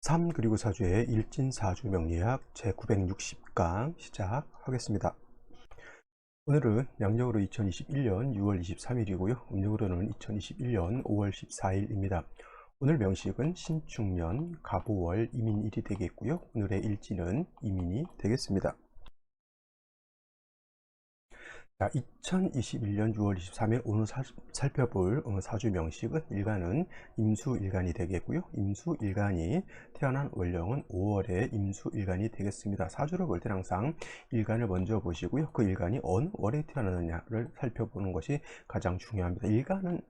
3 그리고 4주의 일진사주 명리학 제960강 시작하겠습니다. 오늘은 양력으로 2021년 6월 23일이고요. 음력으로는 2021년 5월 14일입니다. 오늘 명식은 신축년 갑오월 이민일이 되겠고요. 오늘의 일진은 이민이 되겠습니다. 자, 2021년 6월 23일 오늘 살펴볼 사주 명식은 일간은 임수일간이 되겠고요. 임수일간이 태어난 월령은 5월에 임수일간이 되겠습니다. 사주를 볼 때는 항상 일간을 먼저 보시고요. 그 일간이 어느 월에 태어나느냐를 살펴보는 것이 가장 중요합니다. 일간은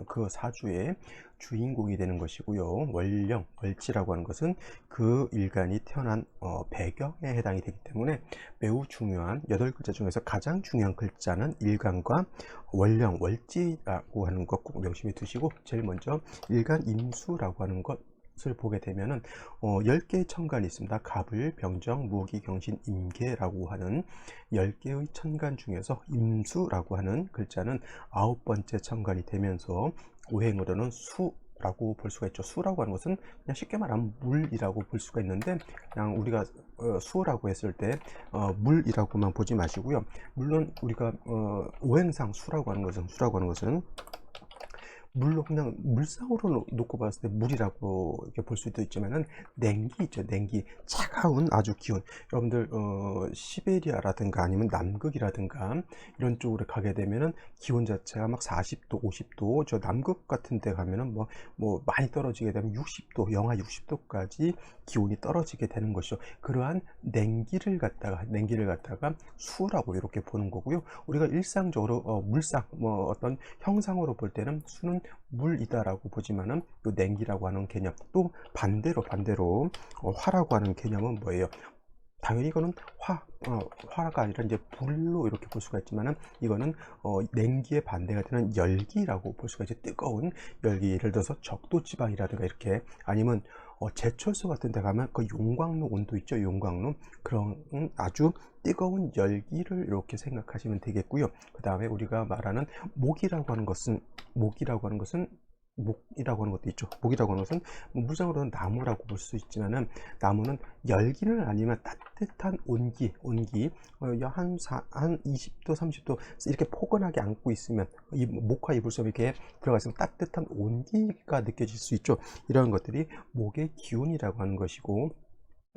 그 사주의 주인공이 되는 것이고요. 월령, 월지라고 하는 것은 그 일간이 태어난 배경에 해당이 되기 때문에 매우 중요한 8글자 중에서 가장 중요한 글자는 일간과 월령, 월지라고 하는 것 꼭 명심해 두시고, 제일 먼저 일간 임수라고 하는 것을 보게 되면은 10개의 천간이 있습니다. 갑을, 병정, 무기, 경신, 임계라고 하는 10개의 천간 중에서 임수라고 하는 글자는 9번째 천간이 되면서 오행으로는 수라고 볼 수가 있죠. 수라고 하는 것은 그냥 쉽게 말하면 물이라고 볼 수가 있는데, 그냥 우리가 수라고 했을 때 물이라고만 보지 마시고요. 물론 우리가 오행상 수라고 하는 것은 물로 그냥 물상으로 놓고 봤을 때 물이라고 이렇게 볼 수도 있지만은, 냉기 있죠. 냉기, 차가운 아주 기온. 여러분들 시베리아라든가 아니면 남극이라든가 이런 쪽으로 가게 되면은 기온 자체가 막 40도 50도, 저 남극 같은 데 가면은 뭐 많이 떨어지게 되면 60도, 영하 60도까지 기온이 떨어지게 되는 것이죠. 그러한 냉기를 갖다가 수라고 이렇게 보는 거고요. 우리가 일상적으로 물상, 뭐 어떤 형상으로 볼 때는 수는 물이다라고 보지만은, 요 냉기라고 하는 개념, 또 반대로 화라고 하는 개념은 뭐예요? 당연히 이거는 화가 아니라 이제 불로 이렇게 볼 수가 있지만은, 이거는 냉기의 반대가 되는 열기라고 볼 수가 있죠. 뜨거운 열기, 예를 들어서 적도 지방이라든가 이렇게, 아니면 제철소 같은 데 가면 그 용광로 온도 있죠. 용광로, 그런 아주 뜨거운 열기를 이렇게 생각하시면 되겠고요. 그 다음에 우리가 말하는 목이라고 하는 것은 목이라고 하는 것도 있죠. 목이라고 하는 것은 물상으로는 나무라고 볼 수 있지만은, 나무는 열기는 아니면 따뜻한 온기, 한 20도 30도 이렇게 포근하게 안고 있으면, 이 목화 이불섬 이렇게 들어가 있으면 따뜻한 온기가 느껴질 수 있죠. 이런 것들이 목의 기운이라고 하는 것이고,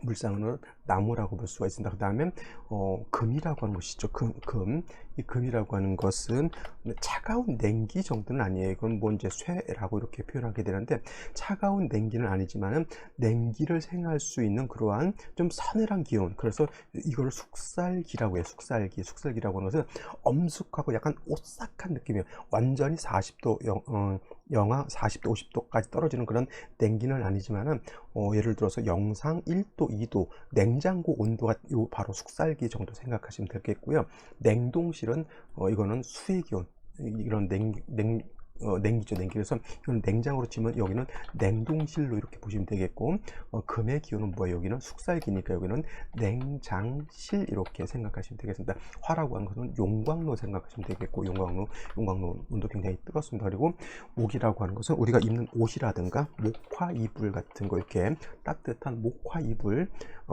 물상으로 나무라고 볼 수가 있습니다. 그 다음에 금이라고 하는 것이죠. 이 금이라고 하는 것은 차가운 냉기 정도는 아니에요. 이건 뭐 이제 쇠라고 이렇게 표현하게 되는데, 차가운 냉기는 아니지만은 냉기를 생할 수 있는 그러한 좀 서늘한 기온. 그래서 이거를 숙살기라고 해요. 숙살기라고 하는 것은 엄숙하고 약간 오싹한 느낌이에요. 완전히 40도 영하 40도 50도까지 떨어지는 그런 냉기는 아니지만은, 예를 들어서 영상 1도 2도 냉장고 온도가 요 바로 숙살기 정도 생각하시면 되겠고요. 냉동실은 이거는 수의 기온, 이런 냉기죠. 냉기. 그래서 이건 냉장으로 치면 여기는 냉동실로 이렇게 보시면 되겠고, 금의 기온은 뭐예요? 여기는 숙살기니까 여기는 냉장실 이렇게 생각하시면 되겠습니다. 화라고 하는 것은 용광로 생각하시면 되겠고, 용광로 온도 굉장히 뜨겁습니다. 그리고 목이라고 하는 것은 우리가 입는 옷이라든가 목화 이불 같은 거, 이렇게 따뜻한 목화 이불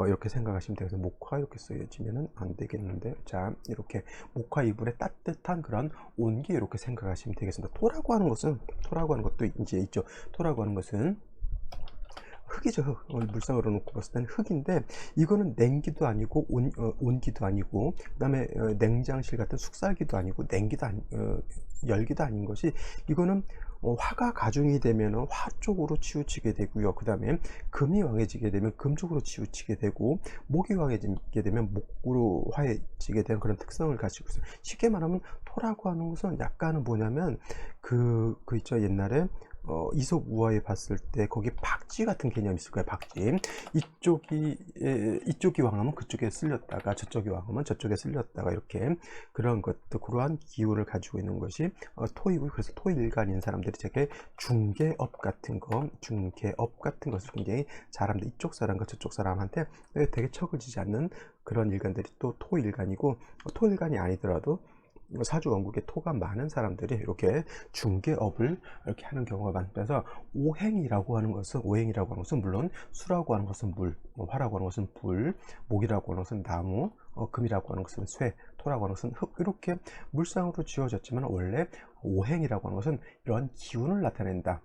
이렇게 생각하시면 되겠습니다. 목화 이렇게 써지면은 안 되겠는데, 자, 이렇게 목화 이불의 따뜻한 그런 온기 이렇게 생각하시면 되겠습니다. 토라고 하는 것도 이제 있죠. 토라고 하는 것은 흙이죠. 흙. 물상으로 놓고 봤을 때는 흙인데, 이거는 냉기도 아니고 온기도 아니고, 그 다음에 냉장실 같은 숙살기도 아니고, 열기도 아닌 것이, 이거는 화가 가중이 되면 화 쪽으로 치우치게 되고요. 그 다음에 금이 왕해지게 되면 금 쪽으로 치우치게 되고, 목이 왕해지게 되면 목으로 화해지게 되는 그런 특성을 가지고 있어요. 쉽게 말하면 토라고 하는 것은 약간은 뭐냐면, 그 있죠. 옛날에 이솝 우화에 봤을 때 거기 박쥐 같은 개념이 있을 거예요. 박쥐. 이쪽이 왕하면 그쪽에 쓸렸다가, 저쪽이 왕하면 저쪽에 쓸렸다가, 이렇게 그런 것도, 그러한 기운을 가지고 있는 것이 토이고, 그래서 토일간인 사람들이 되게 중개업 같은 것을 굉장히 잘합니다. 이쪽 사람과 저쪽 사람한테 되게 척을 지지 않는 그런 일간들이 또 토일간이고, 토일간이 아니더라도 사주 원국에 토가 많은 사람들이 이렇게 중개업을 이렇게 하는 경우가 많아서 오행이라고 하는 것은 물론 수라고 하는 것은 물, 화라고 하는 것은 불, 목이라고 하는 것은 나무, 금이라고 하는 것은 쇠, 토라고 하는 것은 흙, 이렇게 물상으로 지어졌지만 원래 오행이라고 하는 것은 이러한 기운을 나타낸다.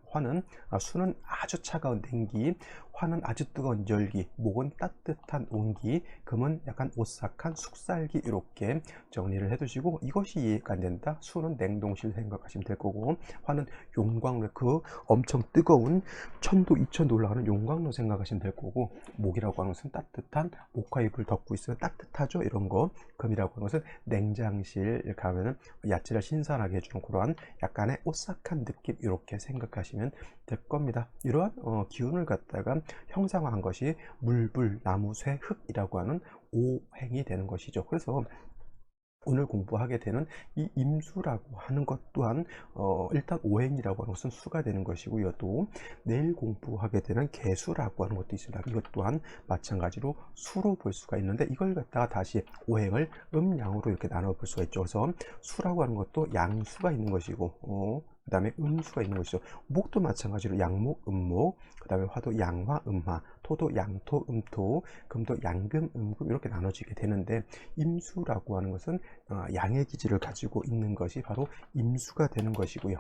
수는 아주 차가운 냉기, 화는 아주 뜨거운 열기, 목은 따뜻한 온기, 금은 약간 오싹한 숙살기, 이렇게 정리를 해두시고, 이것이 이해가 안 된다. 수는 냉동실 생각하시면 될 거고, 화는 용광로, 그 엄청 뜨거운 1000도 2000도 올라가는 용광로 생각하시면 될 거고, 목이라고 하는 것은 따뜻한 목화잎을 덮고 있으면 따뜻하죠, 이런 거. 금이라고 하는 것은 냉장실 이렇게 하면은 야채를 신선하게 해주는 그러한 약간의 오싹한 느낌, 이렇게 생각하시면 될 겁니다. 이러한 기운을 갖다가 형상화한 것이 물불, 나무, 쇠, 흙이라고 하는 오행이 되는 것이죠. 그래서 오늘 공부하게 되는 이 임수라고 하는 것 또한 일단 오행이라고 하는 것은 수가 되는 것이고요. 또 내일 공부하게 되는 계수라고 하는 것도 있습니다. 이것 또한 마찬가지로 수로 볼 수가 있는데, 이걸 갖다가 다시 오행을 음양으로 이렇게 나눠 볼 수가 있죠. 그래서 수라고 하는 것도 양수가 있는 것이고, 그 다음에 음수가 있는 것이죠. 목도 마찬가지로 양목, 음목, 그 다음에 화도 양화, 음화, 토도 양토, 음토, 금도 양금, 음금, 이렇게 나눠지게 되는데, 임수라고 하는 것은 양의 기질을 가지고 있는 것이 바로 임수가 되는 것이고요.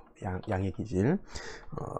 양의 기질.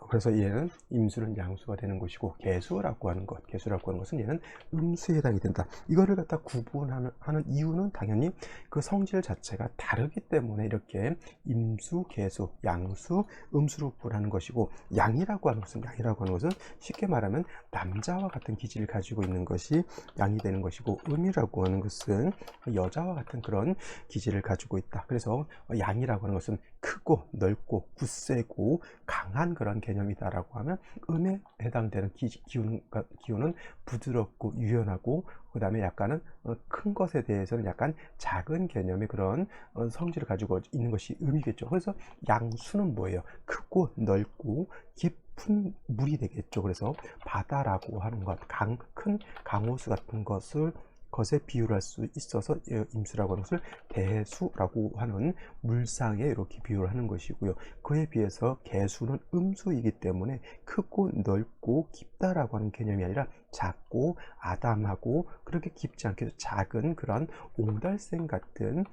그래서 얘는 임수는 양수가 되는 것이고, 계수라고 하는 것은 얘는 음수에 해당이 된다. 이거를 갖다 구분하는 이유는 당연히 그 성질 자체가 다르기 때문에 이렇게 임수, 계수, 양수, 음수로 구분하는 것이고, 양이라고 하는 것은 쉽게 말하면 남자와 같은 기질을 가지고 있는 것이 양이 되는 것이고, 음이라고 하는 것은 여자와 같은 그런 기질을 가지고 있다. 그래서 양이라고 하는 것은 크고 넓고 굳세고 강한 그런 개념이다라고 하면, 음에 해당되는 기운은 부드럽고 유연하고, 그 다음에 약간은 큰 것에 대해서는 약간 작은 개념의 그런 성질을 가지고 있는 것이 음이겠죠. 그래서 양수는 뭐예요? 크고 넓고 깊은 물이 되겠죠. 그래서 바다라고 하는 것, 큰 강호수 같은 것에 비유할 수 있어서 임수라고 하는 것을 대수라고 하는 물상에 이렇게 비유를 하는 것이고요. 그에 비해서 계수는 음수이기 때문에 크고 넓고 깊다라고 하는 개념이 아니라 작고 아담하고 그렇게 깊지 않게 작은 그런 옹달샘 같은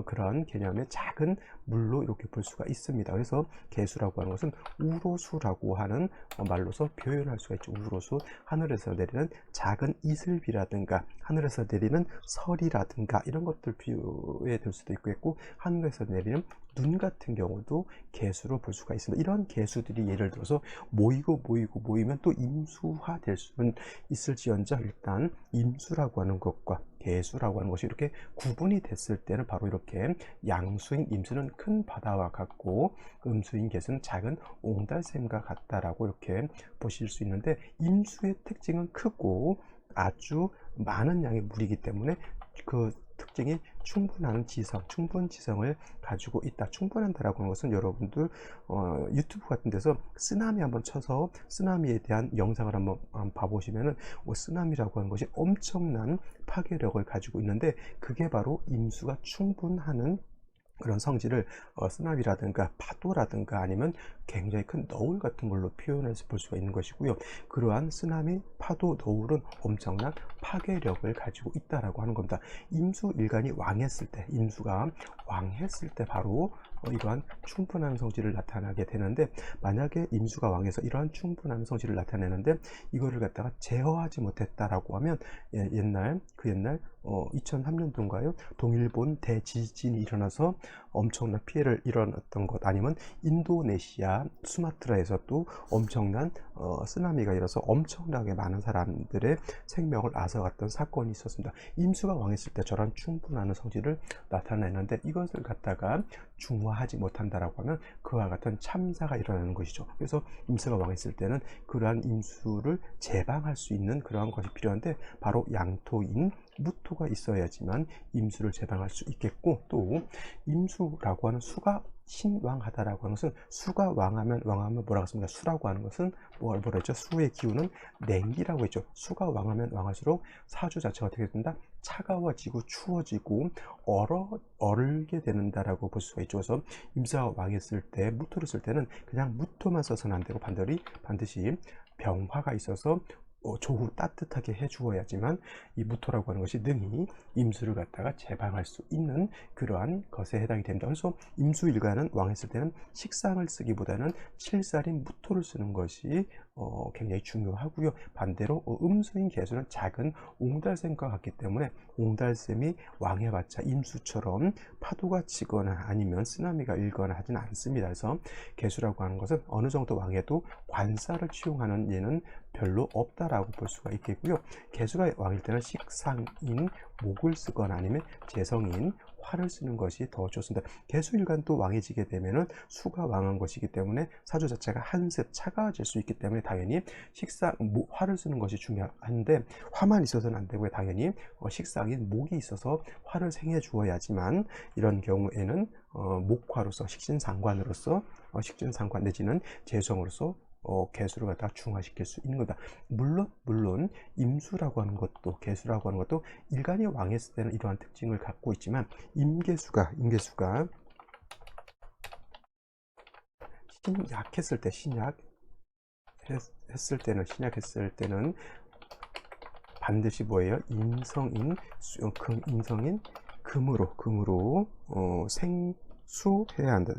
그런 개념의 작은 물로 이렇게 볼 수가 있습니다. 그래서 계수라고 하는 것은 우로수라고 하는 말로서 표현할 수가 있죠. 우로수, 하늘에서 내리는 작은 이슬비라든가 하늘에서 내리는 설이라든가 이런 것들 비유에 들 수도 있겠고, 하늘에서 내리는 눈 같은 경우도 계수로 볼 수가 있습니다. 이런 계수들이 예를 들어서 모이면 또 임수화 될 수는 있을지언정, 일단 임수라고 하는 것과 계수라고 하는 것이 이렇게 구분이 됐을 때는 바로 이렇게 양수인 임수는 큰 바다와 같고, 음수인 계수는 작은 옹달샘과 같다라고 이렇게 보실 수 있는데, 임수의 특징은 크고 아주 많은 양의 물이기 때문에 그 특징이 충분 지성을 가지고 있다. 충분한다라고 하는 것은 여러분들 유튜브 같은 데서 쓰나미 한번 쳐서 쓰나미에 대한 영상을 한번 봐보시면은 쓰나미라고 하는 것이 엄청난 파괴력을 가지고 있는데, 그게 바로 임수가 충분하는 그런 성질을 쓰나미라든가 파도라든가 아니면 굉장히 큰 너울 같은 걸로 표현해서 볼 수가 있는 것이고요. 그러한 쓰나미, 파도, 너울은 엄청난 파괴력을 가지고 있다라고 하는 겁니다. 임수가 왕했을 때 바로 이러한 충분한 성질을 나타나게 되는데, 만약에 임수가 왕해서 이러한 충분한 성질을 나타내는데 이거를 갖다가 제어하지 못했다라고 하면, 옛날 2003년도인가요? 동일본 대지진이 일어나서 엄청난 피해를 일어났던 것, 아니면 인도네시아 수마트라에서 또 엄청난 쓰나미가 일어서 엄청나게 많은 사람들의 생명을 앗아갔던 사건이 있었습니다. 임수가 왕했을 때 저런 충분한 성질을 나타내는데, 이것을 갖다가 중화하지 못한다라고 하면 그와 같은 참사가 일어나는 것이죠. 그래서 임수가 왕했을 때는 그러한 임수를 제방할 수 있는 그러한 것이 필요한데, 바로 양토인 무토가 있어야지만 임수를 제방할 수 있겠고, 또 임수라고 하는 수가 신왕하다라고 하는 것은 수가 왕하면 뭐라고 했습니까? 수라고 하는 것은 뭐라 했죠? 수의 기운은 냉기라고 했죠. 수가 왕하면 왕할수록 사주 자체가 어떻게 된다? 차가워지고 추워지고 얼게 되는다라고 볼 수가 있죠. 그래서 임사가 왕했을 때 무토를 쓸 때는 그냥 무토만 써서는 안 되고 반드시 병화가 있어서 조후 따뜻하게 해주어야지만 이 무토라고 하는 것이 능히 임수를 갖다가 제방할 수 있는 그러한 것에 해당이 됩니다. 그래서 임수일간은 왕했을 때는 식상을 쓰기보다는 칠살인 무토를 쓰는 것이 굉장히 중요하고요. 반대로 음수인 개수는 작은 옹달샘과 같기 때문에 옹달샘이 왕해봤자 임수처럼 파도가 치거나 아니면 쓰나미가 일거나 하지는 않습니다. 그래서 개수라고 하는 것은 어느 정도 왕해도 관사를 취용하는 예는 별로 없다라고 볼 수가 있겠고요. 개수가 왕일 때는 식상인 목을 쓰거나 아니면 재성인 화를 쓰는 것이 더 좋습니다. 개수일간도 왕해지게 되면은 수가 왕한 것이기 때문에 사주 자체가 한습 차가워질 수 있기 때문에 당연히 화를 쓰는 것이 중요한데 화만 있어서는 안 되고요. 당연히 식상인 목이 있어서 화를 생해 주어야지만 이런 경우에는 목화로서 식신상관으로서 식신상관 내지는 재성으로서 개수를 갖다가 중화시킬 수 있는 거다. 물론 임수라고 하는 것도 개수라고 하는 것도 일간이 왕했을 때는 이러한 특징을 갖고 있지만 임계수가 신약했을 때 신약했을 때는 반드시 뭐예요? 인성인 금으로 생수해야 한다.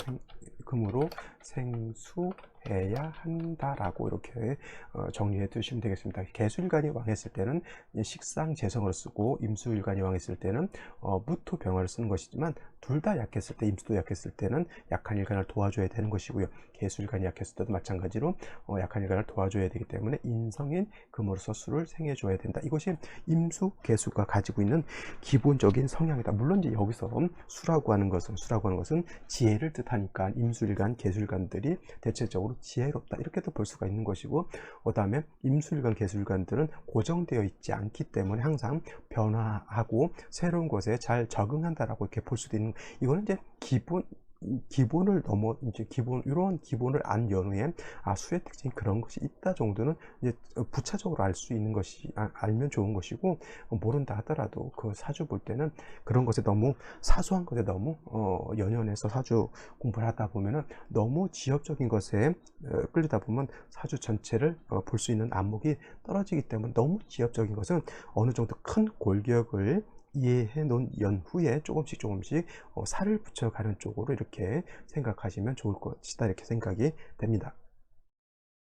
금으로 생수해야 한다라고 이렇게 정리해 두시면 되겠습니다. 개수일간이 왕했을 때는 식상재성을 쓰고 임수일간이 왕했을 때는 무토병화를 쓰는 것이지만 둘 다 약했을 때 임수도 약했을 때는 약한 일간을 도와줘야 되는 것이고요. 개수일간이 약했을 때도 마찬가지로 약한 일간을 도와줘야 되기 때문에 인성인 금으로서 수를 생해줘야 된다. 이것이 임수 개수가 가지고 있는 기본적인 성향이다. 물론 이제 여기서 수라고 하는 것은 지혜를 뜻하니까 임수일간, 개수일간들이 대체적으로 지혜롭다 이렇게도 볼 수가 있는 것이고, 그 다음에 임수일간, 개수일간들은 고정되어 있지 않기 때문에 항상 변화하고 새로운 것에 잘 적응한다라고 이렇게 볼 수도 있는, 이거는 이제 기본을 넘어 이제 이런 기본을 안 연후에 수의 특징이 그런 것이 있다 정도는 이제 부차적으로 알 수 있는 것이 알면 좋은 것이고, 모른다 하더라도 그 사주 볼 때는 그런 것에 너무 사소한 것에 너무 연연해서 사주 공부를 하다 보면은 너무 지엽적인 것에 끌리다 보면 사주 전체를 볼 수 있는 안목이 떨어지기 때문에 너무 지엽적인 것은 어느 정도 큰 골격을 이해해 놓은 연후에 조금씩 살을 붙여가는 쪽으로 이렇게 생각하시면 좋을 것이다 이렇게 생각이 됩니다.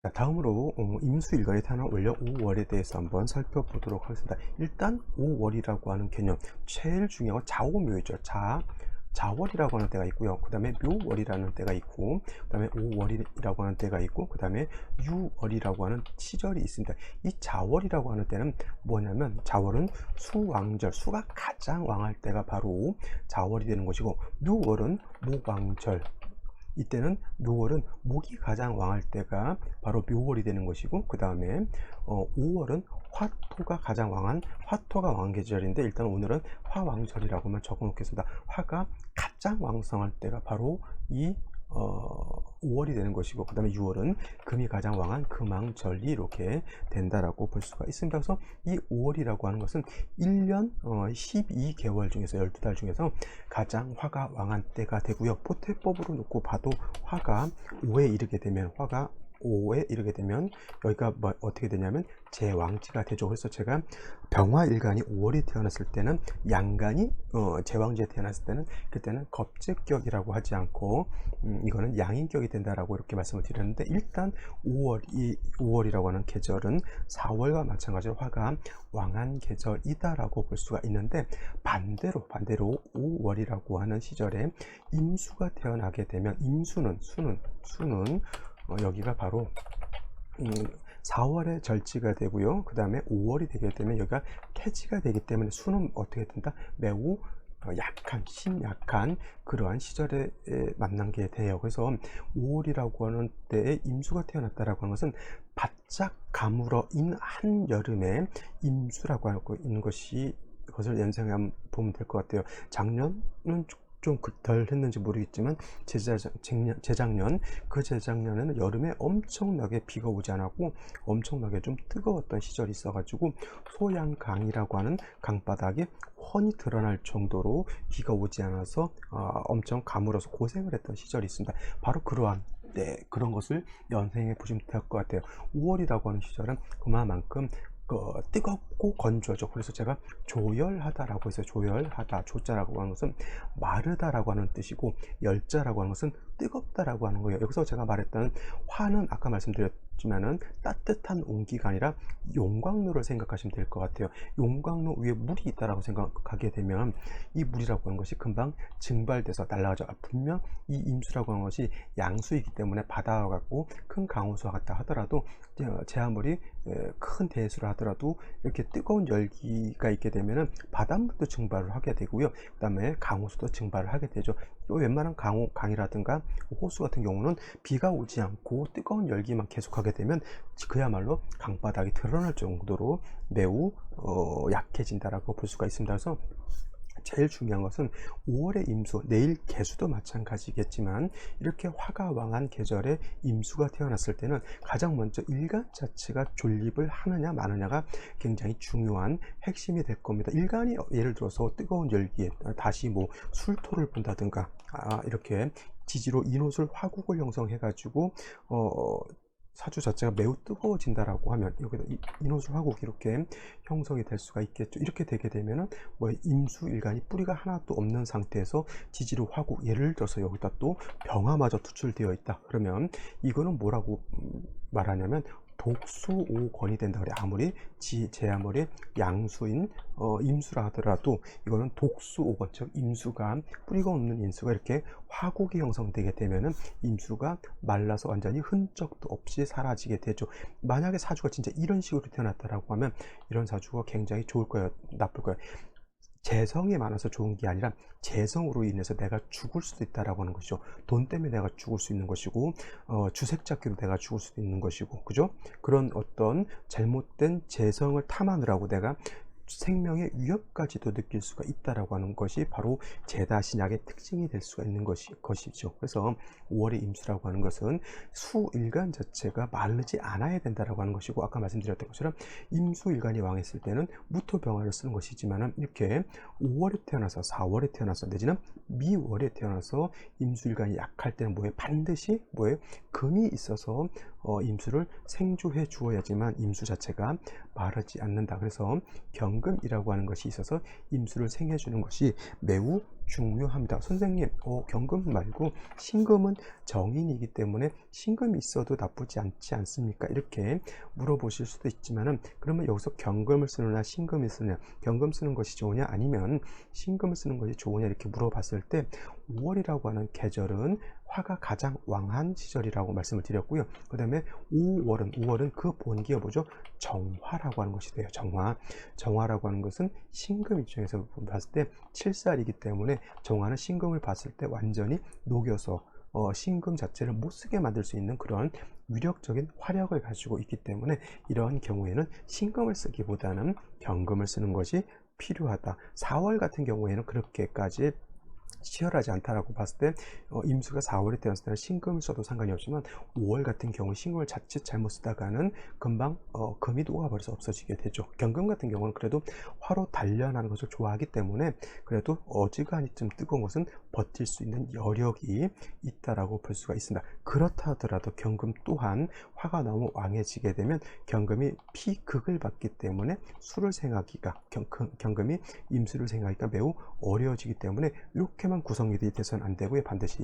자, 다음으로 임수일간이 태어난 원력 5월에 대해서 한번 살펴보도록 하겠습니다. 일단 5월이라고 하는 개념 제일 중요한 자오묘이죠. 자월이라고 하는 때가 있고요. 그 다음에 묘월이라는 때가 있고, 그 다음에 5월이라고 하는 때가 있고, 그 다음에 6월이라고 하는 시절이 있습니다. 이 자월이라고 하는 때는 뭐냐면, 자월은 수왕절, 수가 가장 왕할 때가 바로 자월이 되는 것이고, 묘월은 목왕절, 이때는 묘월은 목이 가장 왕할 때가 바로 묘월이 되는 것이고, 그 다음에 5월은 화토가 가장 왕한 화토가 왕 계절인데, 일단 오늘은 화왕절이라고만 적어 놓겠습니다. 화가 가장 왕성할 때가 바로 이 5월이 되는 것이고, 그 다음에 6월은 금이 가장 왕한 금왕절이 이렇게 된다라고 볼 수가 있습니다. 그래서 이 5월이라고 하는 것은 1년 12개월 중에서 12달 중에서 가장 화가 왕한 때가 되고요. 포태법으로 놓고 봐도 화가 5에 이르게 되면 여기가 어떻게 되냐면 제왕지가 되죠. 그래서 제가 병화일간이 5월이 태어났을 때는 양간이 제왕지에 태어났을 때는 그때는 겁재격이라고 하지 않고 이거는 양인격이 된다라고 이렇게 말씀을 드렸는데, 일단 5월이라고 하는 계절은 4월과 마찬가지로 화가 왕한 계절이다라고 볼 수가 있는데, 반대로 5월이라고 하는 시절에 임수가 태어나게 되면 수는 여기가 바로 4월에 절지가 되고요. 그 다음에 5월이 되게 되면 여기가 태지가 되기 때문에 수는 어떻게 된다? 매우 심약한 그러한 시절에 만난 게 돼요. 그래서 5월이라고 하는 때에 임수가 태어났다라고 하는 것은 바짝 가물어 있는 한여름에 임수라고 하고 있는 것이, 그것을 연상해 보면 될 것 같아요. 작년은 좀 덜 했는지 모르겠지만 재작년에는 여름에 엄청나게 비가 오지 않았고 엄청나게 좀 뜨거웠던 시절이 있어가지고 소양강이라고 하는 강바닥이 훤히 드러날 정도로 비가 오지 않아서 엄청 가물어서 고생을 했던 시절이 있습니다. 바로 그러한 그런 것을 연상해 보시면 될 것 같아요. 5월이라고 하는 시절은 그만큼 뜨겁고 건조하죠. 그래서 제가 조열하다라고 해서 조열하다, 조자라고 하는 것은 마르다라고 하는 뜻이고 열자라고 하는 것은 뜨겁다라고 하는 거예요. 여기서 제가 말했던 화는 아까 말씀드렸지만은 따뜻한 온기가 아니라 용광로를 생각하시면 될 것 같아요. 용광로 위에 물이 있다라고 생각하게 되면 이 물이라고 하는 것이 금방 증발돼서 날아가죠. 분명 이 임수라고 하는 것이 양수이기 때문에 바다와 같고 큰 강호수와 같다 하더라도 제 아무리 큰 대수를 하더라도 이렇게 뜨거운 열기가 있게 되면은 바닷물도 증발을 하게 되고요. 그 다음에 강호수도 증발을 하게 되죠. 웬만한 강이라든가 호수 같은 경우는 비가 오지 않고 뜨거운 열기만 계속하게 되면 그야말로 강바닥이 드러날 정도로 매우 약해진다라고 볼 수가 있습니다. 그래서 제일 중요한 것은 5월의 임수, 내일 개수도 마찬가지겠지만 이렇게 화가 왕한 계절에 임수가 태어났을 때는 가장 먼저 일간 자체가 존립을 하느냐 마느냐가 굉장히 중요한 핵심이 될 겁니다. 일간이 예를 들어서 뜨거운 열기에 다시 뭐 술토를 본다든가 이렇게 지지로 인호술 화국을 형성해 가지고 사주 자체가 매우 뜨거워진다라고 하면 여기다 인호수 화국 이렇게 형성이 될 수가 있겠죠. 이렇게 되게 되면은 뭐 임수일간이 뿌리가 하나도 없는 상태에서 지지로 화국, 예를 들어서 여기다 또 병화마저 투출되어 있다. 그러면 이거는 뭐라고 말하냐면 독수오건이 된다 그래. 아무리 제 아무리 양수인 임수라 하더라도 이거는 독수오건, 즉 임수가 뿌리가 없는 임수가 이렇게 화국이 형성되게 되면은 임수가 말라서 완전히 흔적도 없이 사라지게 되죠. 만약에 사주가 진짜 이런 식으로 태어났다라고 하면 이런 사주가 굉장히 좋을 거예요, 나쁠 거예요. 재성이 많아서 좋은 게 아니라 재성으로 인해서 내가 죽을 수도 있다라고 하는 것이죠. 돈 때문에 내가 죽을 수 있는 것이고 주색 잡기로 내가 죽을 수도 있는 것이고, 그죠? 그런 어떤 잘못된 재성을 탐하느라고 내가 생명의 위협까지도 느낄 수가 있다라고 하는 것이 바로 제다신약의 특징이 될 수가 있는 것이죠. 그래서 5월의 임수라고 하는 것은 수일간 자체가 마르지 않아야 된다라고 하는 것이고, 아까 말씀드렸던 것처럼 임수일간이 왕했을 때는 무토병화를 쓰는 것이지만은 이렇게 5월에 태어나서 4월에 태어나서 내지는 미월에 태어나서 임수일간이 약할 때는 뭐예요? 반드시 뭐예요? 금이 있어서 임수를 생조해 주어야지만 임수 자체가 마르지 않는다. 그래서 경금이라고 하는 것이 있어서 임수를 생해 주는 것이 매우 중요합니다. 선생님, 경금 말고 신금은 정인이기 때문에 신금이 있어도 나쁘지 않지 않습니까? 이렇게 물어보실 수도 있지만은, 그러면 여기서 경금을 쓰느냐 신금을 쓰느냐, 경금 쓰는 것이 좋으냐 아니면 신금을 쓰는 것이 좋으냐 이렇게 물어봤을 때 5월이라고 하는 계절은 화가 가장 왕한 시절이라고 말씀을 드렸고요. 그 다음에 5월은 그 본기가 뭐죠? 정화라고 하는 것이 돼요. 정화라고 하는 것은 신금 입장에서 봤을 때 7살이기 때문에 정화는 신금을 봤을 때 완전히 녹여서 신금 자체를 못 쓰게 만들 수 있는 그런 위력적인 화력을 가지고 있기 때문에 이러한 경우에는 신금을 쓰기보다는 경금을 쓰는 것이 필요하다. 4월 같은 경우에는 그렇게까지 치열하지 않다라고 봤을 때 임수가 4월에 태어났을 때는 신금을 써도 상관이 없지만 5월 같은 경우 신금을 자칫 잘못 쓰다가는 금방 금이 녹아버려서 없어지게 되죠. 경금 같은 경우는 그래도 화로 단련하는 것을 좋아하기 때문에 그래도 어지간히 좀 뜨거운 것은 버틸 수 있는 여력이 있다라고 볼 수가 있습니다. 그렇다 하더라도 경금 또한 화가 너무 왕해지게 되면 경금이 피극을 받기 때문에 수를 생하기가 경금이 임수를 생하기가 매우 어려워지기 때문에 이렇게만 구성이 돼서는 안 되고요. 반드시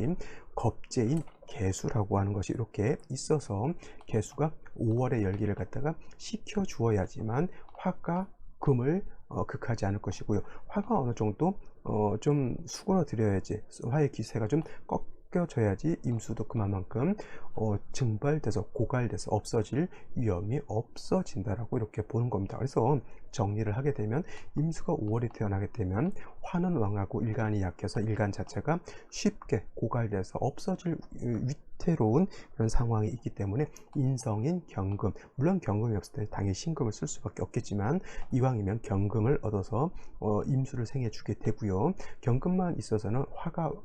겁재인 개수라고 하는 것이 이렇게 있어서 개수가 5월의 열기를 갖다가 식혀 주어야지만 화가 금을 극하지 않을 것이고요. 화가 어느 정도 좀 수그러드려야지, 화의 기세가 좀 꺾여져야지 임수도 그만큼 증발돼서 고갈돼서 없어질 위험이 없어진다라고 이렇게 보는 겁니다. 그래서 정리를 하게 되면 임수가 5월에 태어나게 되면 화는 왕하고 일간이 약해서 일간 자체가 쉽게 고갈돼서 없어질 위태로운 그런 상황이 있기 때문에 인성인 경금, 물론 경금이 없을 때 당연히 신금을 쓸 수밖에 없겠지만 이왕이면 경금을 얻어서 임수를 생해주게 되고요. 경금만 있어서는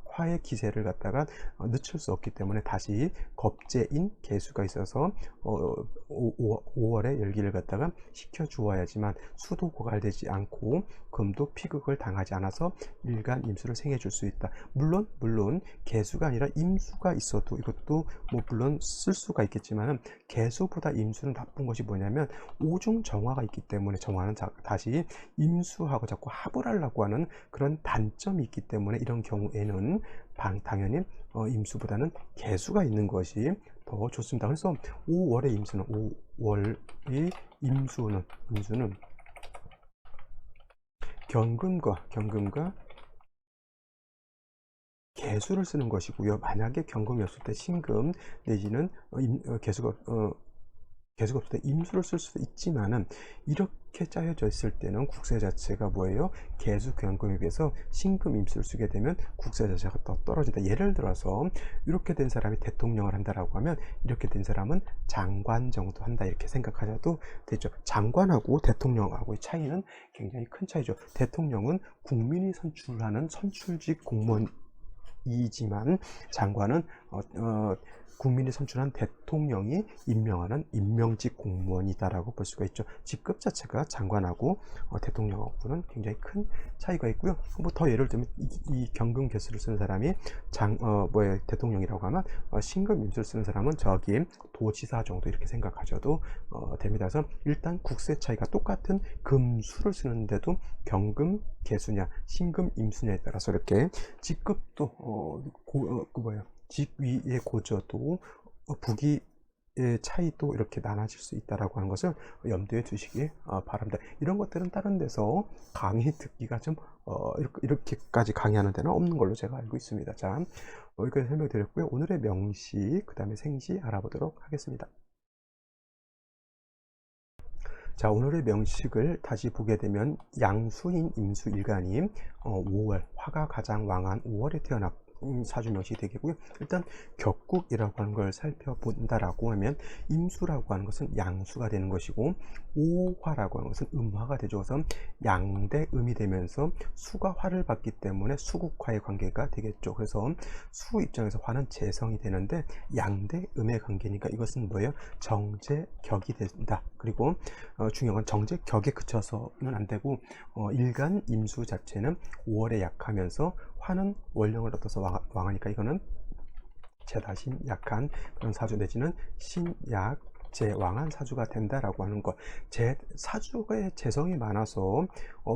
화의 기세를 갖다가 늦출 수 없기 때문에 다시 겁재인 개수가 있어서 5월에 열기를 갖다가 식혀 주어야지만 수도 고갈되지 않고 금도 피극을 당하지 않아서 일간 임수를 생해줄 수 있다. 물론 개수가 아니라 임수가 있어도 이것도 뭐 물론 쓸 수가 있겠지만은 개수보다 임수는 나쁜 것이 뭐냐면 오중 정화가 있기 때문에 정화는 다시 임수하고 자꾸 합을 하려고 하는 그런 단점이 있기 때문에 이런 경우에는 당연히 임수보다는 개수가 있는 것이 더 좋습니다. 그래서 5월의 임수는 5월의 임수는 경금과 개수를 쓰는 것이고요. 만약에 경금이 없을 때 신금 내지는 개수가 없을 때 임수를 쓸 수도 있지만은 이렇게 짜여져 있을 때는 국세 자체가 뭐예요? 개수 경금에 비해서 신금 임수를 쓰게 되면 국세 자체가 더 떨어진다. 예를 들어서 이렇게 된 사람이 대통령을 한다라고 하면 이렇게 된 사람은 장관 정도 한다 이렇게 생각하셔도 되죠. 장관하고 대통령하고의 차이는 굉장히 큰 차이죠. 대통령은 국민이 선출하는 선출직 공무원이지만 장관은 국민이 선출한 대통령이 임명하는 임명직 공무원이다라고 볼 수가 있죠. 직급 자체가 장관하고 대통령하고는 굉장히 큰 차이가 있고요. 뭐 더 예를 들면 이 경금 개수를 쓰는 사람이 대통령이라고 하면 신금 임수를 쓰는 사람은 저기 도지사 정도 이렇게 생각하셔도 됩니다. 그래서 일단 국세 차이가 똑같은 금수를 쓰는데도 경금 개수냐 신금 임수냐에 따라서 이렇게 직급도 직위의 고저도 부기의 차이도 이렇게 나눠질 수 있다라고 하는 것을 염두에 두시기 바랍니다. 이런 것들은 다른 데서 강의 듣기가 좀 이렇게까지 강의하는 데는 없는 걸로 제가 알고 있습니다. 자, 여기까지 설명드렸고요. 오늘의 명시, 그 다음에 생시 알아보도록 하겠습니다. 자, 오늘의 명식을 다시 보게 되면 양수인 임수일간이 5월, 화가 가장 왕한 5월에 태어났고 사주 명식이 되겠고요. 일단 격국이라고 하는 걸 살펴본다라고 하면 임수라고 하는 것은 양수가 되는 것이고 오화라고 하는 것은 음화가 되죠. 그래서 양대 음이 되면서 수가 화를 받기 때문에 수국화의 관계가 되겠죠. 그래서 수 입장에서 화는 재성이 되는데 양대 음의 관계니까 이것은 뭐예요? 정제격이 된다. 그리고 중요한 건 정제격에 그쳐서는 안 되고 일간 임수 자체는 5월에 약하면서 화는 원령을 얻어서 왕하니까 이거는 제다신 약한 그런 사주 내지는 신약 제왕한 사주가 된다라고 하는 것. 사주의 재성이 많아서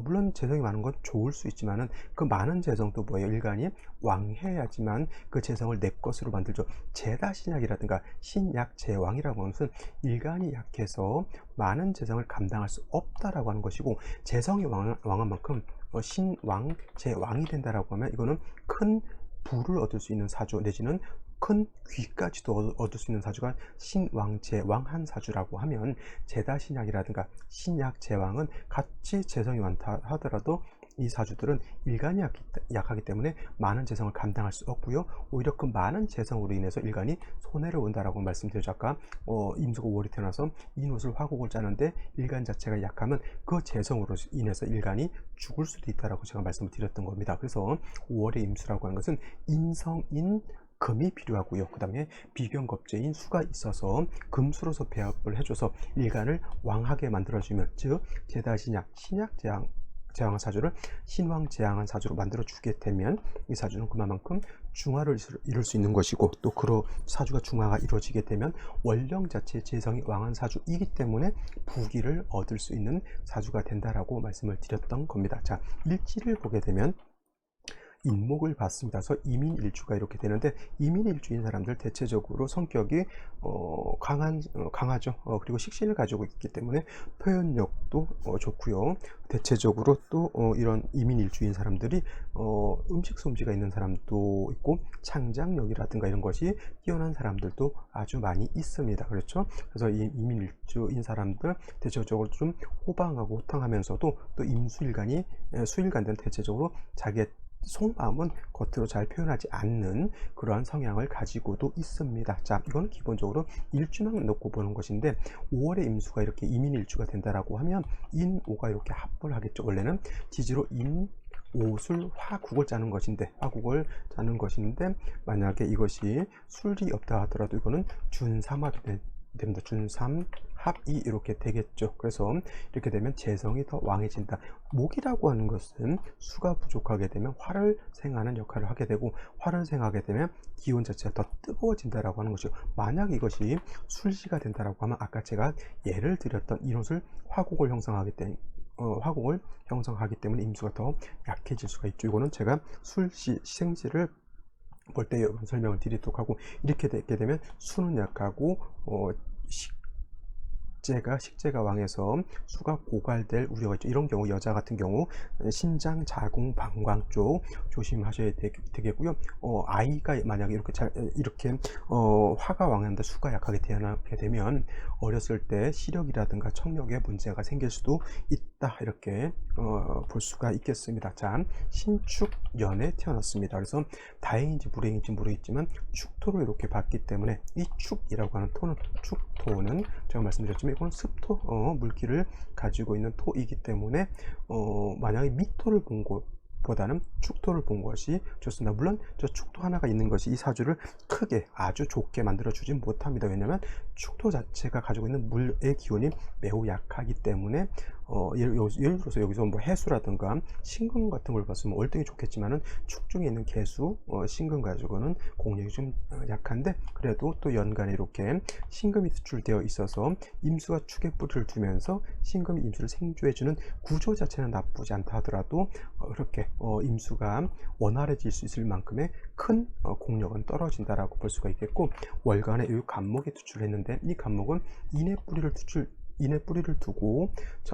물론 재성이 많은 건 좋을 수 있지만은 그 많은 재성도 뭐예요? 일간이 왕해야지만 그 재성을 내 것으로 만들죠. 제다신약이라든가 신약 제왕이라고 하는 것은 일간이 약해서 많은 재성을 감당할 수 없다라고 하는 것이고 재성이 왕한 만큼 신왕 제왕이 된다라고 하면 이거는 큰 부를 얻을 수 있는 사주 내지는 큰 귀까지도 얻을 수 있는 사주가 신왕 제왕한 사주라고 하면 제다신약이라든가 신약 제왕은 같이 재성이 많다 하더라도 이 사주들은 일간이 약하기 때문에 많은 재성을 감당할 수 없고요. 오히려 그 많은 재성으로 인해서 일간이 손해를 본다라고 말씀드렸죠. 아까 임수가 5월에 태어나서 인옷을 화곡을 짜는데 일간 자체가 약하면 그 재성으로 인해서 일간이 죽을 수도 있다라고 제가 말씀을 드렸던 겁니다. 그래서 5월의 임수라고 하는 것은 인성인 금이 필요하고요. 그 다음에 비견겁제인 수가 있어서 금수로서 배합을 해줘서 일간을 왕하게 만들어주면 즉 제다신약 신약 제왕한 사주를 신왕 제왕한 사주로 만들어 주게 되면 이 사주는 그만큼 중화를 이룰 수 있는 것이고 또 사주가 중화가 이루어지게 되면 원령 자체의 재성이 왕한 사주이기 때문에 부기를 얻을 수 있는 사주가 된다라고 말씀을 드렸던 겁니다. 자, 일지를 보게 되면 인목을 봤습니다. 그래서 이민일주가 이렇게 되는데 이민일주인 사람들 대체적으로 성격이 강하죠. 그리고 식신을 가지고 있기 때문에 표현력도 좋고요. 대체적으로 또 이런 이민일주인 사람들이 음식 솜씨가 있는 사람도 있고 창작력이라든가 이런 것이 뛰어난 사람들도 아주 많이 있습니다. 그렇죠? 그래서 이 이민일주인 사람들 대체적으로 좀 호방하고 호탕하면서도 또 임수일간이 수일간들은 대체적으로 자기의 속마음은 겉으로 잘 표현하지 않는 그러한 성향을 가지고도 있습니다. 자, 이건 기본적으로 일주만 놓고 보는 것인데 5월에 임수가 이렇게 이민일주가 된다라고 하면 인오가 이렇게 합을 하겠죠. 원래는 지지로 인 오술 화국을 짜는 것인데 만약에 이것이 술이 없다 하더라도 이거는 준삼합이 됩니다. 준삼합이 이렇게 되겠죠. 그래서 이렇게 되면 재성이 더 왕해진다. 목이라고 하는 것은 수가 부족하게 되면 화를 생하는 역할을 하게 되고, 화를 생하게 되면 기운 자체가 더 뜨거워진다라고 하는 것이죠. 만약 이것이 술시가 된다라고 하면 아까 제가 예를 드렸던 이것을 화국을 형성하기 때문에 임수가 더 약해질 수가 있죠. 이거는 제가 술시 생시를 볼 때 설명을 드리도록 하고, 이렇게 되게 되면 수는 약하고 식재가 왕해서 수가 고갈될 우려가 있죠. 이런 경우 여자 같은 경우 신장, 자궁, 방광 쪽 조심하셔야 되겠고요. 아이가 만약에 이렇게 화가 왕한데 수가 약하게 태어나게 되면 어렸을 때 시력이라든가 청력에 문제가 생길 수도 있다, 이렇게 볼 수가 있겠습니다. 자, 신축년에 태어났습니다. 그래서 다행인지 불행인지 모르겠지만 축토로 이렇게 봤기 때문에 이 축이라고 하는 토는, 축토는 제가 말씀드렸지만 이건 습토, 물기를 가지고 있는 토이기 때문에 만약에 미토를 본 것보다는 축토를 본 것이 좋습니다. 물론 저 축토 하나가 있는 것이 이 사주를 크게 아주 좋게 만들어 주지 못합니다. 왜냐하면 축토 자체가 가지고 있는 물의 기운이 매우 약하기 때문에 예를 들어서 여기서 뭐 해수라든가 신금 같은 걸 봤으면 월등히 좋겠지만은 축 중에 있는 개수, 신금 가지고는 공력이 좀 약한데, 그래도 또 연간에 이렇게 신금이 수출되어 있어서 임수가 축에 뿌리를 두면서 신금이 임수를 생조해주는 구조 자체는 나쁘지 않다 하더라도 그렇게 임수가 원활해질 수 있을 만큼의 큰 공력은 떨어진다라고 볼 수가 있겠고, 월간에 이 간목이 투출했는데 이 간목은 인의 뿌리를 두고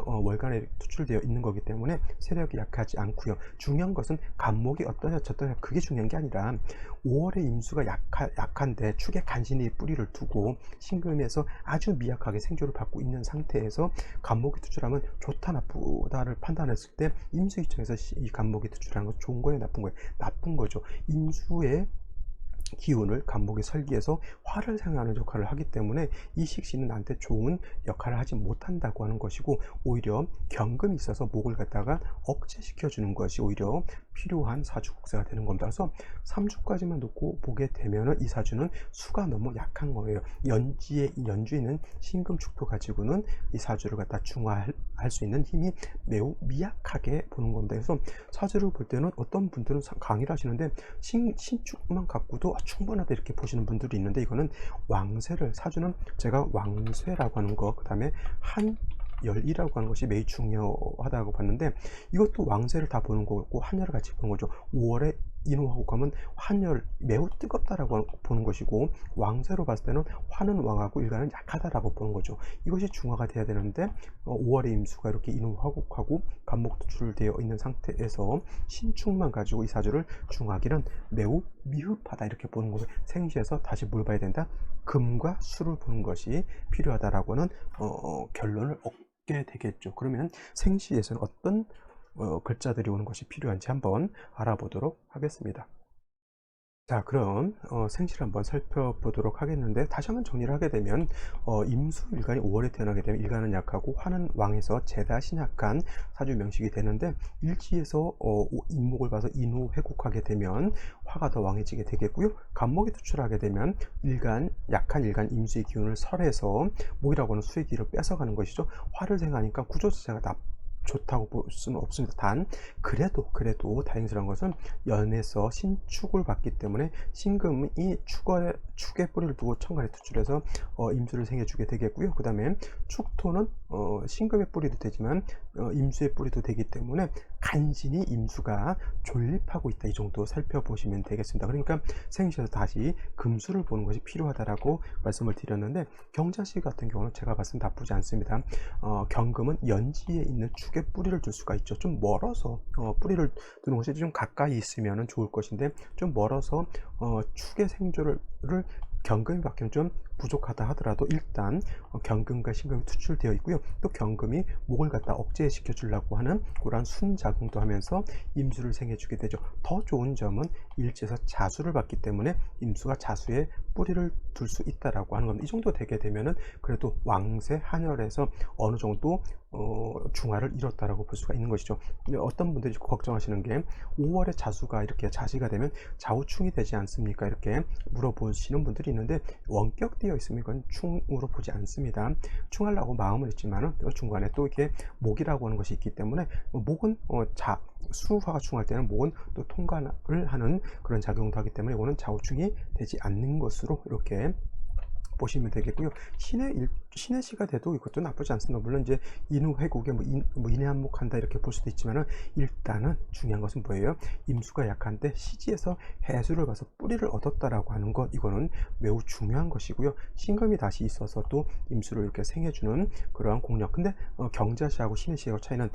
월간에 투출되어 있는 거기 때문에 세력이 약하지 않고요. 중요한 것은 간목이 어떠냐 저떠냐 그게 중요한 게 아니라 5월에 임수가 약한데 축에 간신히 뿌리를 두고 신금에서 아주 미약하게 생조를 받고 있는 상태에서 간목이 투출하면 좋다 나쁘다를 판단했을 때 임수 입장에서 이 간목이 투출하는 건 좋은 거예요, 나쁜 거예요? 나쁜 거죠. 임수의 기운을 간목이 설기해서 화를 생하는 역할을 하기 때문에 이 식신은 나한테 좋은 역할을 하지 못한다고 하는 것이고, 오히려 경금이 있어서 목을 갖다가 억제시켜 주는 것이 오히려 필요한 사주국세가 되는 겁니다. 그래서 3주까지만 놓고 보게 되면은 이 사주는 수가 너무 약한 거예요. 연주에 있는 신금축토 가지고는 이 사주를 갖다 중화할 수 있는 힘이 매우 미약하게 보는 겁니다. 그래서 사주를 볼 때는 어떤 분들은 강의를 하시는데 신축만 갖고도 충분하다 이렇게 보시는 분들이 있는데, 이거는 왕세를, 사주는 제가 왕세라고 하는 거, 그 다음에 한열이라고 하는 것이 매우 중요하다고 봤는데, 이것도 왕세를 다 보는 거고 한열을 같이 보는 거죠. 5월에 인호하고 가면 환열 매우 뜨겁다라고 보는 것이고, 왕세로 봤을 때는 화는 왕하고 일간은 약하다라고 보는 거죠. 이것이 중화가 돼야 되는데 5월에 임수가 이렇게 인호하고 간목 투출되어 있는 상태에서 신축만 가지고 이 사주를 중화하기는 매우 미흡하다 이렇게 보는 거예요. 생시에서 다시 뭘 봐야 된다? 금과 수를 보는 것이 필요하다라고는 결론을 얻게 되겠죠. 그러면 생시에서는 어떤 글자들이 오는 것이 필요한지 한번 알아보도록 하겠습니다. 자, 그럼 생시를 한번 살펴보도록 하겠는데, 다시 한번 정리를 하게 되면 임수 일간이 5월에 태어나게 되면 일간은 약하고 화는 왕에서 재다 신약한 사주 명식이 되는데, 일지에서 임목을 봐서 인후 회국하게 되면 화가 더 왕해지게 되겠고요. 간목이 투출하게 되면 약한 일간 임수의 기운을 설해서 목이라고 하는 수의 기를 뺏어가는 것이죠. 화를 생하니까 구조 자체가 좋다고 볼 수는 없습니다. 단 그래도 다행스러운 것은 연에서 신축을 받기 때문에 신금이 축에 뿌리를 두고 천간에 투출해서 임수를 생겨주게 되겠고요. 그 다음에 축토는 신금의 뿌리도 되지만 임수의 뿌리도 되기 때문에 간신히 임수가 존립하고 있다, 이 정도 살펴보시면 되겠습니다. 그러니까 생시에서 다시 금수를 보는 것이 필요하다라고 말씀을 드렸는데, 경자시 같은 경우는 제가 봤을 때 나쁘지 않습니다. 경금은 연지에 있는 축에 뿌리를 둘 수가 있죠. 좀 멀어서 뿌리를 두는 것이 좀 가까이 있으면 좋을 것인데, 좀 멀어서 축의 생조를 경금이 받기는 좀 부족하다 하더라도 일단 경금과 신금이 투출되어 있고요. 또 경금이 목을 갖다 억제시켜 주려고 하는 그러한 순작용도 하면서 임수를 생해주게 되죠. 더 좋은 점은 일지에서 자수를 받기 때문에 임수가 자수에 뿌리를 둘 수 있다라고 하는 겁니다. 이 정도 되게 되면은 그래도 왕세 한열에서 어느 정도 중화를 이뤘다라고 볼 수가 있는 것이죠. 근데 어떤 분들이 걱정하시는 게 5월에 자수가 이렇게 자시가 되면 좌우충이 되지 않습니까? 이렇게 물어보시는 분들이 있는데 원격되어 있으면 이건 충으로 보지 않습니다. 충하려고 마음은 있지만은 중간에 또 이렇게 목이라고 하는 것이 있기 때문에 목은 수화가 충할 때는 목은 또 통관을 하는 그런 작용도 하기 때문에 이거는 좌우충이 되지 않는 것으로 이렇게 보시면 되겠고요. 신의 시가 돼도 이것도 나쁘지 않습니다. 물론 이제 인후회국에 인해한목한다 이렇게 볼 수도 있지만은 일단은 중요한 것은 뭐예요? 임수가 약한데 시지에서 해수를 가서 뿌리를 얻었다라고 하는 것, 이거는 매우 중요한 것이고요. 신금이 다시 있어서 또 임수를 이렇게 생해주는 그러한 공력. 근데 경자시하고 신의 시하고 차이는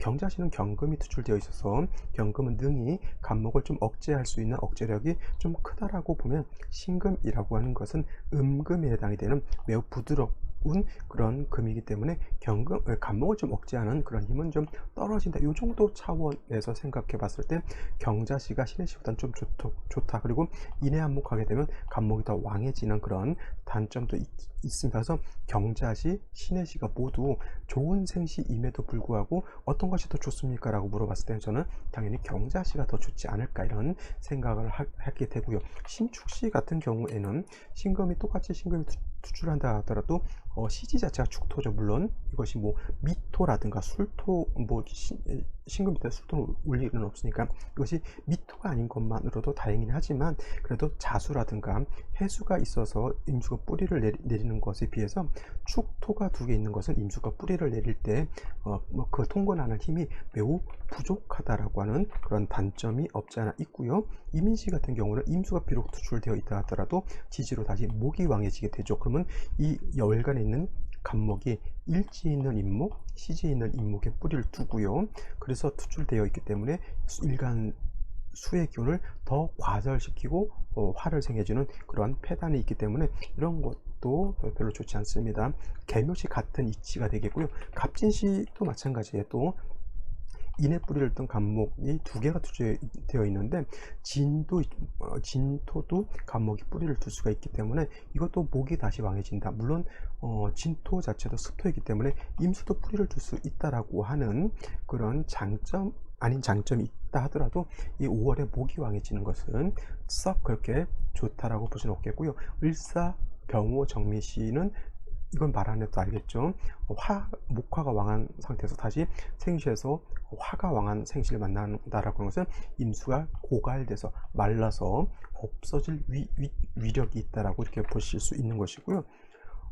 경자시는 경금이 투출되어 있어서 경금은 능히 간목을 좀 억제할 수 있는 억제력이 좀 크다라고 보면, 신금이라고 하는 것은 음금에 해당이 되는 매우 부드러운 그런 금이기 때문에 간목을 좀 억제하는 그런 힘은 좀 떨어진다. 이 정도 차원에서 생각해 봤을 때 경자시가 신해시보다는 좀 좋다. 그리고 인해한목하게 되면 간목이 더 왕해지는 그런 단점도 있습니다. 그래서 경자시, 신해시가 모두 좋은 생시임에도 불구하고 어떤 것이 더 좋습니까? 라고 물어봤을 때 저는 당연히 경자시가 더 좋지 않을까 이런 생각을 하게 되고요. 신축시 같은 경우에는 신금이 똑같이 신금이 투출한다 하더라도 시지 자체가 축토죠. 물론 이것이 뭐 미토라든가 술토, 신금 밑에 술토는 올 일은 없으니까 이것이 미토가 아닌 것만으로도 다행이긴 하지만, 그래도 자수라든가 해수가 있어서 임수가 뿌리를 내리는 것에 비해서 축토가 두 개 있는 것은 임수가 뿌리를 내릴 때 그 통근하는 힘이 매우 부족하다라고 하는 그런 단점이 없지 않아 있고요. 이민시 같은 경우는 임수가 비록 투출되어 있다 하더라도 지지로 다시 목이 왕해지게 되죠. 그러면 이 열간에 있는 간목이 일지에 있는 임목, 시지에 있는 임목에 뿌리를 두고요. 그래서 투출되어 있기 때문에 일간 수의 기운을 더 과절시키고 화를 생해주는 그러한 폐단이 있기 때문에 이런 것도 별로 좋지 않습니다. 계묘시 같은 이치가 되겠고요. 갑진시도 마찬가지에 또 인의 뿌리를 뜬 간목이 두 개가 투재되어 있는데 진토도 간목이 뿌리를 둘 수가 있기 때문에 이것도 목이 다시 왕해진다. 물론 진토 자체도 습토이기 때문에 임수도 뿌리를 둘 수 있다라고 하는 그런 장점 아닌 장점이 있다 하더라도 이 5월에 목이 왕해지는 것은 썩 그렇게 좋다라고 볼 수는 없겠고요. 을사, 병호, 정미시는 이건 말 안 해도 알겠죠. 목화가 왕한 상태에서 다시 생시에서 화가 왕한 생시를 만난다라고 하는 것은 임수가 고갈돼서 말라서 없어질 위력이 있다라고 이렇게 보실 수 있는 것이고요.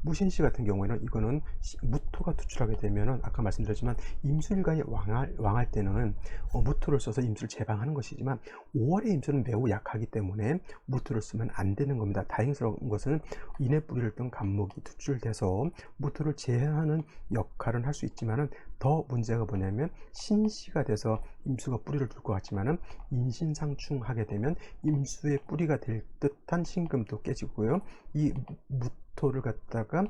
무신시 같은 경우에는 이거는 무토가 투출하게 되면은 아까 말씀드렸지만 임수일간이 왕할 때는 무토를 써서 임수를 제방하는 것이지만 5월의 임수는 매우 약하기 때문에 무토를 쓰면 안 되는 겁니다. 다행스러운 것은 인의 뿌리를 뜬 간목이 투출돼서 무토를 제한하는 역할은 할 수 있지만은 더 문제가 뭐냐면 신시가 돼서 임수가 뿌리를 둘 것 같지만은 인신상충하게 되면 임수의 뿌리가 될 듯한 신금도 깨지고요. 이 무토를 갖다가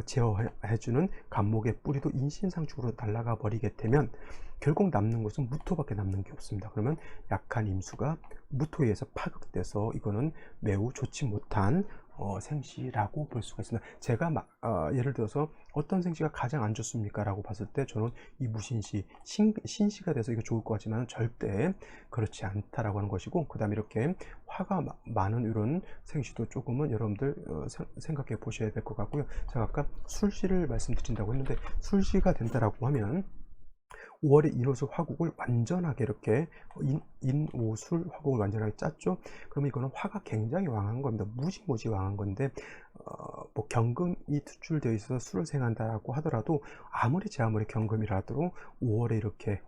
제어해주는 간목의 뿌리도 인신상충으로 날아가 버리게 되면 결국 남는 것은 무토밖에 남는 게 없습니다. 그러면 약한 임수가 무토에 의해서 파극돼서 이거는 매우 좋지 못한 생시라고 볼 수가 있습니다. 제가 예를 들어서 어떤 생시가 가장 안 좋습니까? 라고 봤을 때 저는 이 무신시, 신시가 돼서 이거 좋을 것 같지만 절대 그렇지 않다라고 하는 것이고, 그 다음에 이렇게 화가 많은 이런 생시도 조금은 여러분들 생각해 보셔야 될 것 같고요. 제가 아까 술시를 말씀드린다고 했는데 술시가 된다라고 하면 5월에 인오술 화국을 완전하게 이렇게 인오술 화국을 완전하게 짰죠. 그러면 이거는 화가 굉장히 왕한 겁니다. 무지무지 왕한 건데 뭐 경금이 투출되어 있어서 술을 생한다고 하더라도 아무리 경금이라도 5월에 이렇게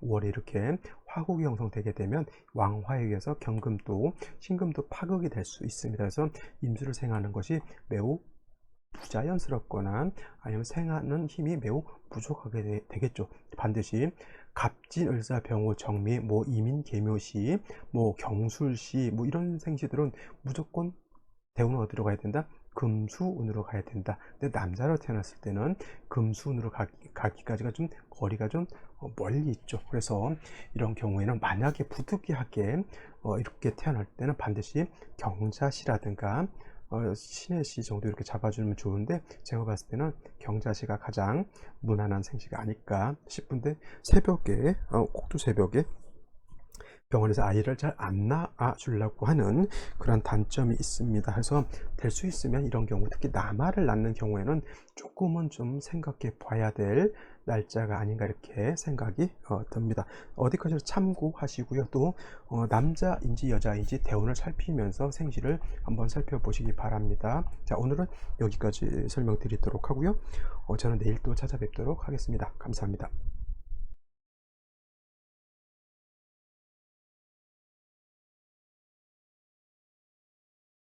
화국이 형성되게 되면 왕화에 의해서 경금도 신금도 파극이 될 수 있습니다. 그래서 임수를 생하는 것이 매우 부자연스럽거나 아니면 생하는 힘이 매우 부족하게 되겠죠. 반드시 갑진, 을사, 병호, 정미, 이민, 계묘시, 경술시 이런 생시들은 무조건 대운은 어디로 가야 된다? 금수운으로 가야 된다. 근데 남자로 태어났을 때는 금수운으로 가기까지가 좀 거리가 좀 멀리 있죠. 그래서 이런 경우에는 만약에 부득이하게 이렇게 태어날 때는 반드시 경자시라든가 신해시 정도 이렇게 잡아주면 좋은데, 제가 봤을 때는 경자시가 가장 무난한 생시가 아닐까 싶은데, 새벽에 꼭두 새벽에 병원에서 아이를 잘 안 낳아 주려고 하는 그런 단점이 있습니다. 그래서 될 수 있으면 이런 경우, 특히 남아를 낳는 경우에는 조금은 좀 생각해 봐야 될 날짜가 아닌가 이렇게 생각이 듭니다. 어디까지나 참고하시고요. 또 남자인지 여자인지 대운을 살피면서 생시를 한번 살펴보시기 바랍니다. 자, 오늘은 여기까지 설명드리도록 하고요. 저는 내일 또 찾아뵙도록 하겠습니다. 감사합니다.